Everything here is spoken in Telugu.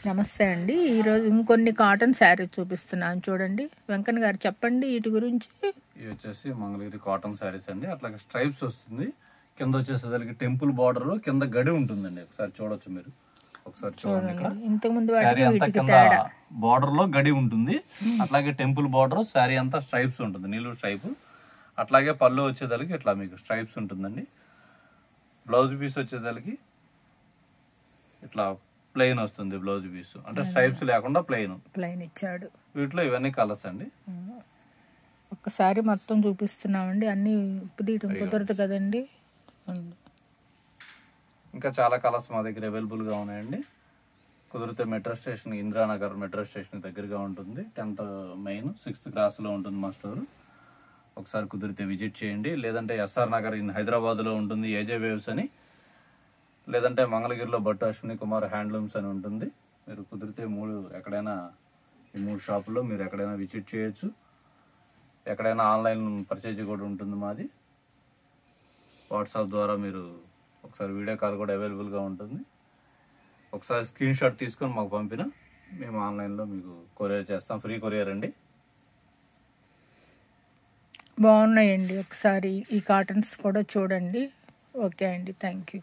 నమస్తే అండి. ఈరోజు ఇంకొన్ని కాటన్ శారీస్ చూపిస్తున్నాను చూడండి. వెంకన్న గారు చెప్పండి వీటి గురించి. ఇవి వచ్చేసి మంగళగిరి కాటన్ శారీస్ అండి. అట్లాగే స్ట్రైప్స్ వస్తుంది. కింద వచ్చేసరికి టెంపుల్ బార్డర్, కింద గడి ఉంటుందండి. ఒకసారి చూడొచ్చు మీరు. ఒకసారి చూడండి. ఇంతకుముందు బార్డర్ లో గడి ఉంటుంది. అట్లాగే టెంపుల్ బార్డర్, శారీ అంతా స్ట్రైప్స్ ఉంటుంది, నిలువు స్ట్రైప్. అట్లాగే పళ్ళు వచ్చేదానికి ఇట్లా మీకు స్ట్రైప్స్ ఉంటుందండి. బ్లౌజ్ పీస్ వచ్చేదానికి ఇట్లా ప్లెయిన్ వస్తుంది. బ్లౌజ్ పీస్ అంటే స్ట్రైప్స్ లేకుండా ప్లెయిన్ ఇచ్చాడు. వీటిలో ఇవన్నీ కలర్స్ అండి. ఒక్కసారి మొత్తం చూపిస్తున్నామండి. అన్ని తీయటం కుదరదు కదండి. ఇంకా చాలా కలర్స్ మా దగ్గర అవైలబుల్ గా ఉన్నాయండి. కుదిరితే metro station, Indiranagar metro station దగ్గరగా ఉంటుంది. 10th మెయిన్ 6th క్రాస్ లో ఉంటుంది మా స్టోర్. ఒకసారి కుదిరితే విజిట్ చేయండి. లేదంటే ఎస్ఆర్ నగర్ ఇన్ హైదరాబాద్ లో ఉంటుంది ఏజే వేవ్స్ అని. లేదంటే మంగళగిరిలో భట్టు అశ్విని కుమార్ హ్యాండ్లూమ్స్ అని ఉంటుంది. మీరు కుదిరితే ఎక్కడైనా ఈ 3 షాపుల్లో మీరు ఎక్కడైనా విజిట్ చేయొచ్చు. ఎక్కడైనా ఆన్లైన్ పర్చేజ్ కూడా ఉంటుంది మాది. వాట్సాప్ ద్వారా మీరు ఒకసారి వీడియో కాల్ కూడా అవైలబుల్గా ఉంటుంది. ఒకసారి స్క్రీన్ షాట్ తీసుకొని మాకు పంపిన మేము ఆన్లైన్లో మీకు కొరియర్ చేస్తాం. ఫ్రీ కొరియర్ అండి. బాగున్నాయండి. ఒకసారి ఈ కాటన్స్ కూడా చూడండి. ఓకే అండి, థ్యాంక్ యూ.